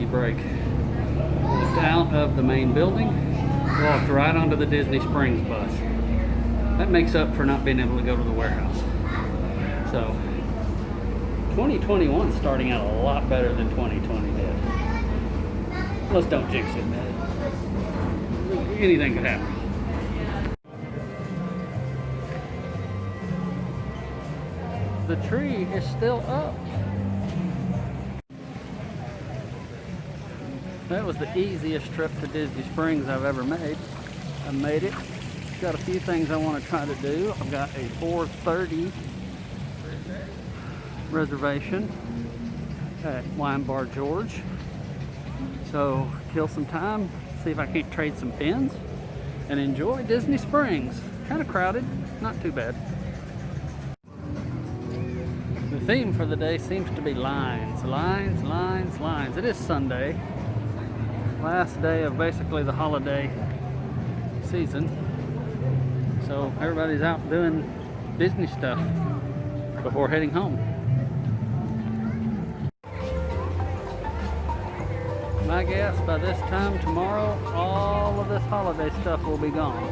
break. Walked out of the main building, walked right onto the Disney Springs bus. That makes up for not being able to go to the warehouse. So 2021 starting out a lot better than 2020 did. Let's don't jinx it, man. Anything could happen. The tree is still up. That was the easiest trip to Disney Springs I've ever made. I made it. Got a few things I want to try to do. I've got a 4:30 reservation at Wine Bar George. So kill some time, see if I can't trade some pins, and enjoy Disney Springs. Kind of crowded, not too bad. The theme for the day seems to be lines, lines, lines, lines. It is Sunday, last day of basically the holiday season. So everybody's out doing Disney stuff before heading home. My guess by this time tomorrow, all of this holiday stuff will be gone.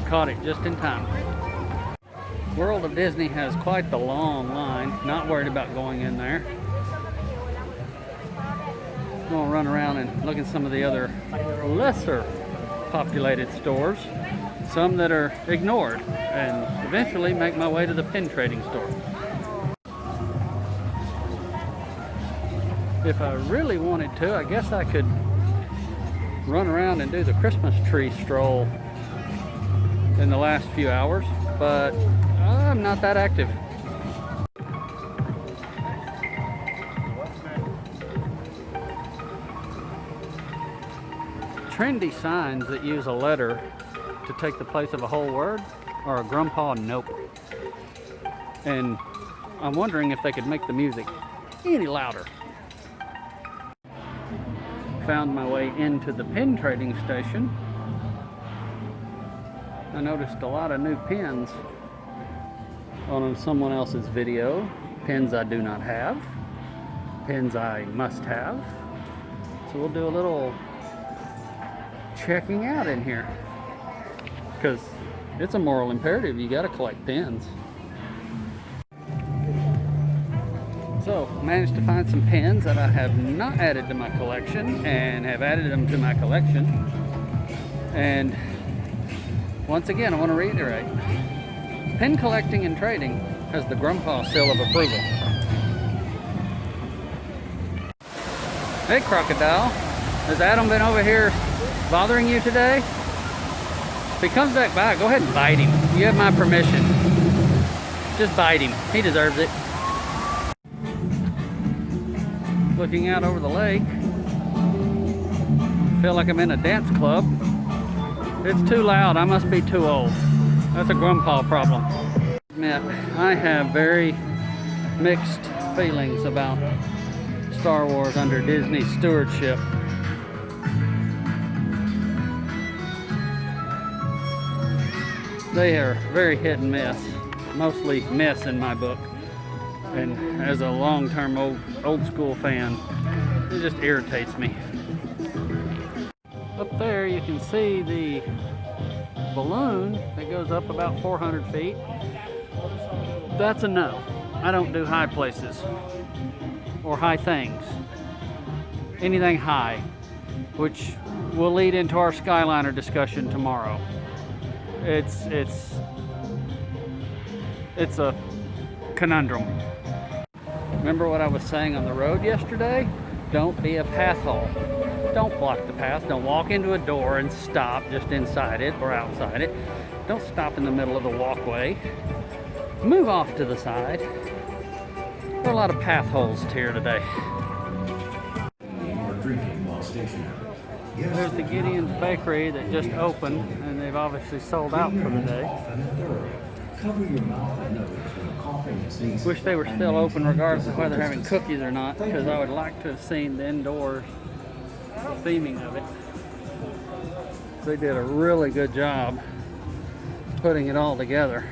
Caught it just in time. World of Disney has quite the long line. Not worried about going in there. I'm gonna run around and look at some of the other lesser populated stores. Some that are ignored, and eventually make my way to the pin trading store. If I really wanted to, I guess I could run around and do the Christmas tree stroll in the last few hours, but I'm not that active. Trendy signs that use a letter to take the place of a whole word are a grandpa nope. And I'm wondering if they could make the music any louder. Found my way into the pin trading station. I noticed a lot of new pins on someone else's video. Pins I do not have. Pins I must have. So we'll do a little checking out in here, because it's a moral imperative. You got to collect pins. So managed to find some pins that I have not added to my collection and have added them to my collection. And once again, I want to reiterate, pin collecting and trading has the grandpa seal of approval. Hey Crocodile, has Adam been over here bothering you today? If he comes back by, go ahead and bite him. You have my permission. Just bite him. He deserves it. Looking out over the lake. Feel like I'm in a dance club. It's too loud. I must be too old. That's a grandpa problem. Admit, I have very mixed feelings about Star Wars under Disney stewardship. They are very hit and miss, mostly miss in my book. And as a long-term old school fan, it just irritates me. Up there you can see the balloon that goes up about 400 feet. That's a no. I don't do high places or high things. Anything high, which will lead into our Skyliner discussion tomorrow. It's a conundrum. Remember what I was saying on the road yesterday? Don't be a path hole. Don't block the path. Don't walk into a door and stop just inside it or outside it. Don't stop in the middle of the walkway. Move off to the side. There are a lot of path holes here today. There's the Gideons Bakery that just opened, and they've obviously sold out for the day. Wish they were still open regardless of whether they're having cookies or not, because I would like to have seen the indoor theming of it. They did a really good job putting it all together.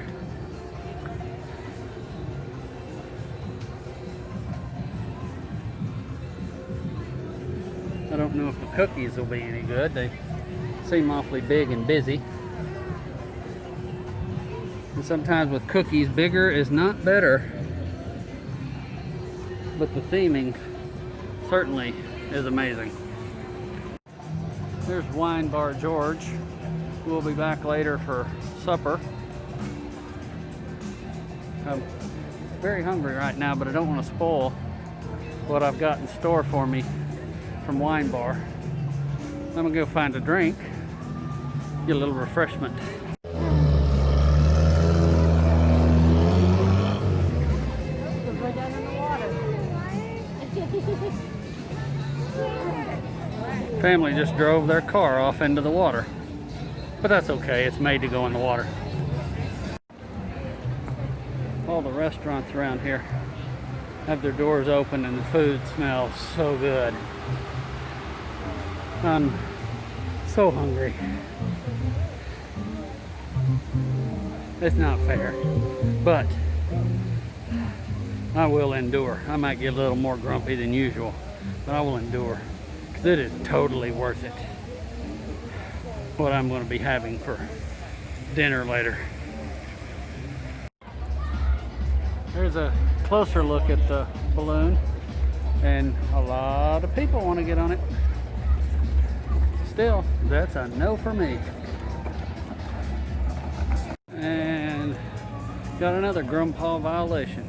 don't know if the cookies will be any good. They seem awfully big and busy. And sometimes with cookies, bigger is not better. But the theming certainly is amazing. There's Wine Bar George. We'll be back later for supper. I'm very hungry right now, but I don't want to spoil what I've got in store for me from Wine Bar. I'm gonna go find a drink, get a little refreshment. Family just drove their car off into the water, but that's okay, it's made to go in the water. All the restaurants around here have their doors open and the food smells so good. I'm so hungry. It's not fair, but I will endure. I might get a little more grumpy than usual, but I will endure. It is totally worth it. What I'm going to be having for dinner later. There's a closer look at the balloon, and a lot of people want to get on it. Still, that's a no for me. And got another grandpa violation.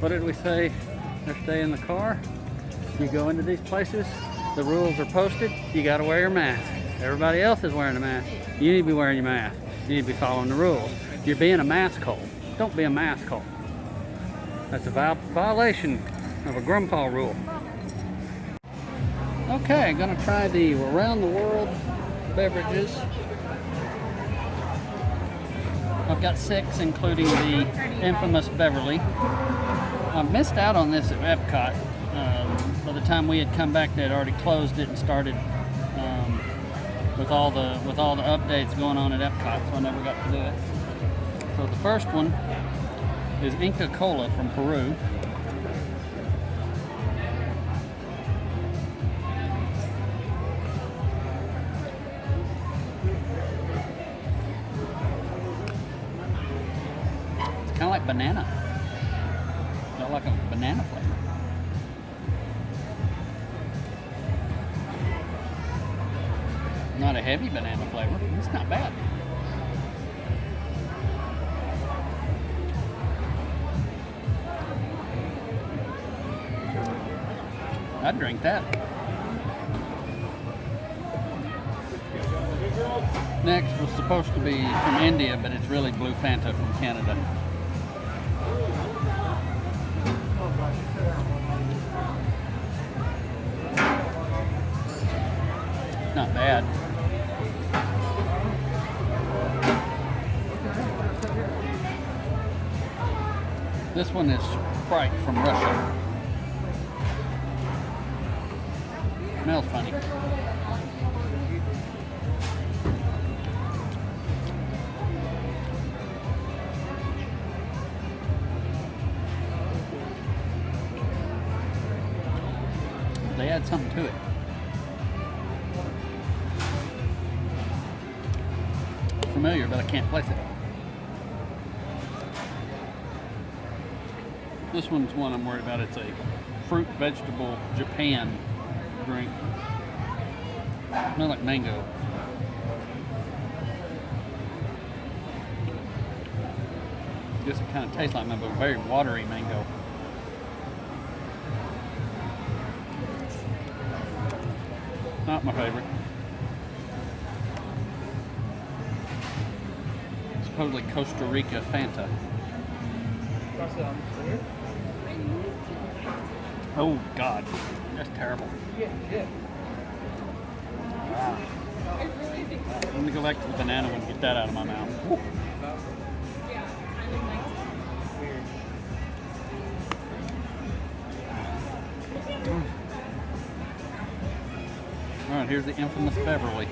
What did we say? Or stay in the car. You go into these places, the rules are posted, you gotta wear your mask. Everybody else is wearing a mask. You need to be wearing your mask. You need to be following the rules. You're being a mask hole. Don't be a mask hole. That's a violation of a grandpa rule. Okay, gonna try the Around the World beverages. I've got 6, including the infamous Beverly. I missed out on this at Epcot. By the time we had come back, they had already closed it and started with all the updates going on at Epcot, so I never got to do it. So the first one is Coca Cola from Peru. It's kind of like banana. Got like a banana flavor. Not a heavy banana flavor. It's not bad. I'd drink that. Next was supposed to be from India, but it's really Blue Fanta from Canada. Not bad. This one is Sprite from Russia. Smells funny. They add something to it. Familiar, but I can't place it. This one's one I'm worried about. It's a fruit vegetable Japan drink. Smells like mango. Guess it kind of tastes like mango, but very watery mango. Not my favorite. Supposedly Costa Rica Fanta. Oh God, that's terrible. Wow. Let me go back to the banana one and get that out of my mouth. Woo. Alright, here's the infamous Beverly.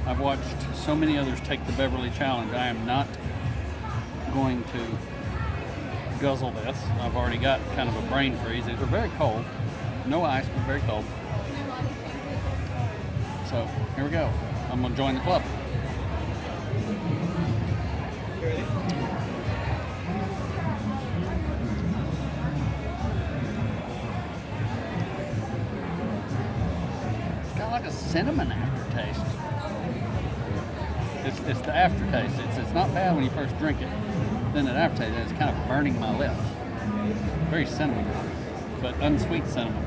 I've watched so many others take the Beverly challenge. I am not going to guzzle this. I've already got kind of a brain freeze. These are very cold. No ice, but very cold. So here we go. I'm gonna join the club. It's got like a cinnamon aftertaste. It's the aftertaste. It's not bad when you first drink it. Then it aftertaste, it's kind of burning my lips. Very cinnamon, but unsweet cinnamon.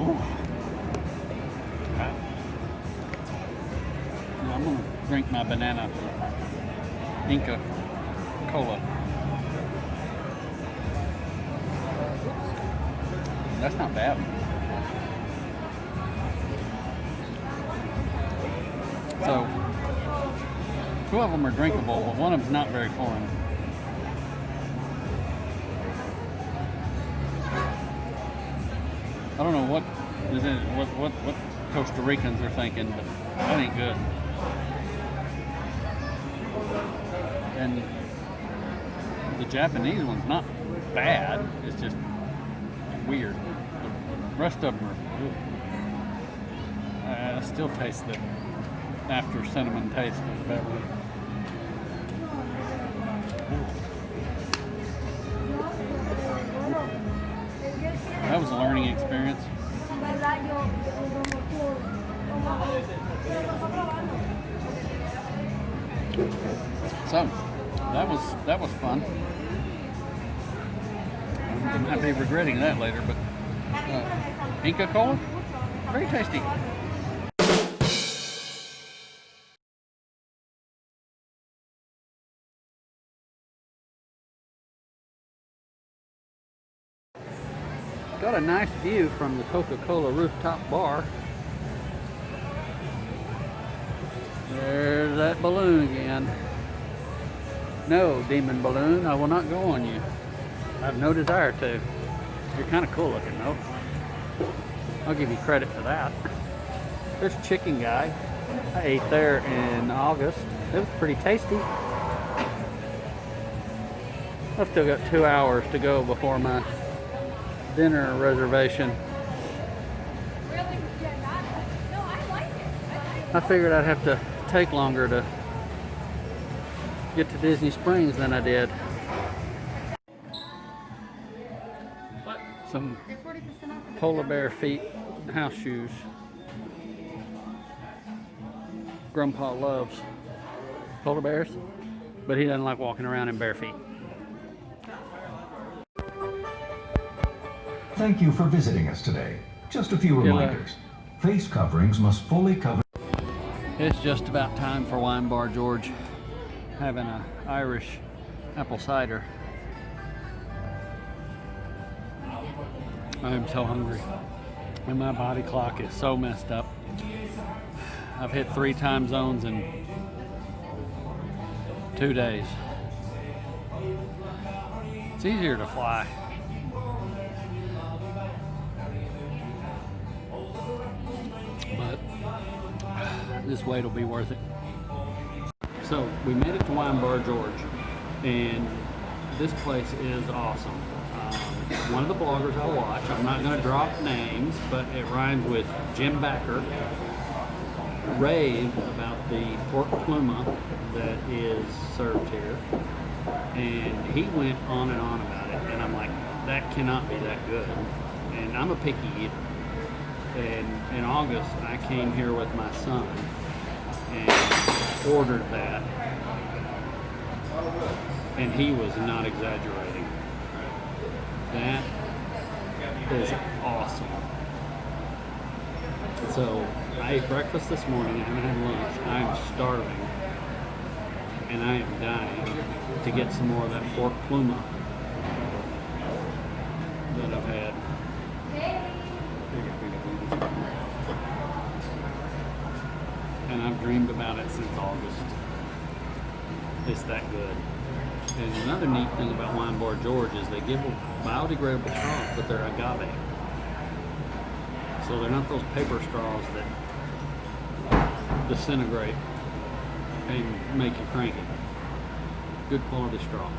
Ooh. Okay. Now I'm gonna drink my banana Inca Cola. That's not bad. So, two of them are drinkable, but one of them's not very foreign. I don't know what is in what Costa Ricans are thinking, but that ain't good. And the Japanese one's not bad, it's just weird. The rest of them are, I still taste the after cinnamon taste of the beverage. That was a learning experience. So that was fun. I might be regretting that later, but Inca Cola, very tasty. Got a nice view from the Coca Cola Rooftop Bar. There's that balloon again. No, demon balloon, I will not go on you. I have no desire to. You're kind of cool looking though. I'll give you credit for that. There's Chicken Guy. I ate there in August. It was pretty tasty. I've still got 2 hours to go before my dinner reservation. I figured I'd have to take longer to get to Disney Springs than I did. Some polar bear feet house shoes. Grandpa loves polar bears, but he doesn't like walking around in bare feet. Thank you for visiting us today. Just a few reminders. Face coverings must fully cover. It's just about time for Wine Bar George. Having an Irish apple cider. I am so hungry. And my body clock is so messed up. I've hit 3 time zones in 2 days. It's easier to fly. But this wait will be worth it. So we made it to Wine Bar George, and this place is awesome. One of the bloggers I watch, I'm not going to drop names, but it rhymes with Jim Backer, raved about the pork pluma that is served here, and he went on and on about it, and I'm like, that cannot be that good. And I'm a picky eater. And in August, I came here with my son and ordered that, and he was not exaggerating. That is awesome. So I ate breakfast this morning. I haven't had lunch. I am starving, and I am dying to get some more of that pork pluma that I've had. And I've dreamed about it since August. It's that good. And another neat thing about Wine Bar George is they give biodegradable straws, but they're agave. So they're not those paper straws that disintegrate and make you cranky. Good quality straw.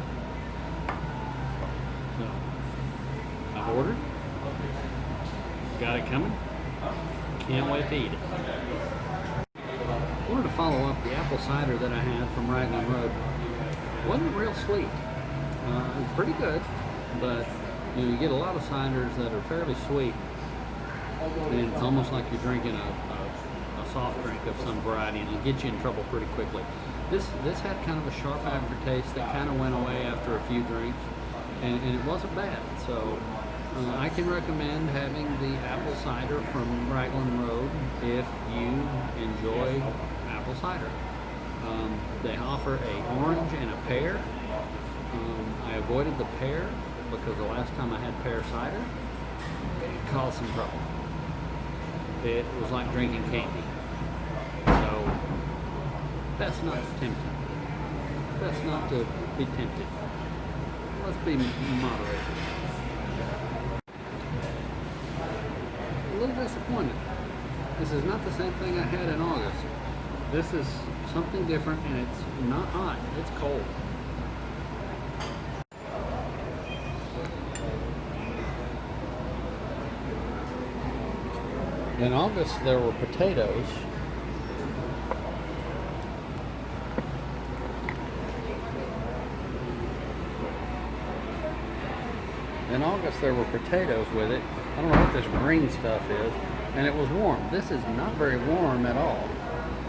So, I've ordered. Got it coming. Can't wait to eat it. I wanted to follow up the apple cider that I had from Raglan Road. Wasn't real sweet. It was pretty good, but you get a lot of ciders that are fairly sweet, and it's almost like you're drinking a soft drink of some variety, and it'll get you in trouble pretty quickly. This had kind of a sharp aftertaste that kind of went away after a few drinks, and it wasn't bad. So I can recommend having the apple cider from Raglan Road if you enjoy apple cider. They offer a orange and a pear. I avoided the pear because the last time I had pear cider, it caused some trouble. It was like drinking candy. So, best not to tempt you. Best not to be tempted. Let's be moderated. A little disappointed. This is not the same thing I had in August. This is something different, and it's not hot. It's cold. In August, there were potatoes. In August, there were potatoes with it. I don't know what this green stuff is. And it was warm. This is not very warm at all.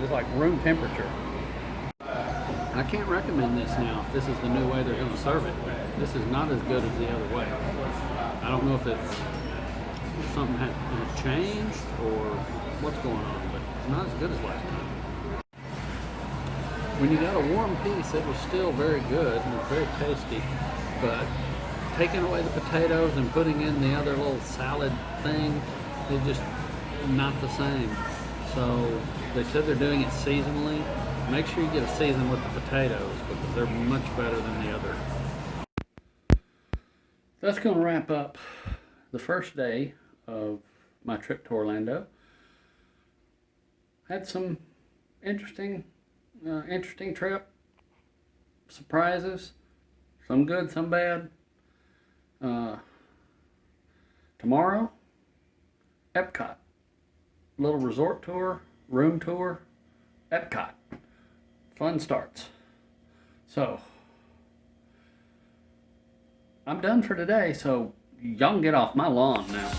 It's like room temperature. I can't recommend this now if this is the new way they're going to serve it. This is not as good as the other way. I don't know if it's something had changed or what's going on, but it's not as good as last time. When you got a warm piece, it was still very good and very tasty, but taking away the potatoes and putting in the other little salad thing, it's just not the same. So they said they're doing it seasonally. Make sure you get a season with the potatoes because they're much better than the other. That's going to wrap up the first day of my trip to Orlando. Had some interesting trip. Surprises. Some good, some bad. Tomorrow, Epcot. Little resort tour, room tour, Epcot. Fun starts. So, I'm done for today, so y'all can get off my lawn now.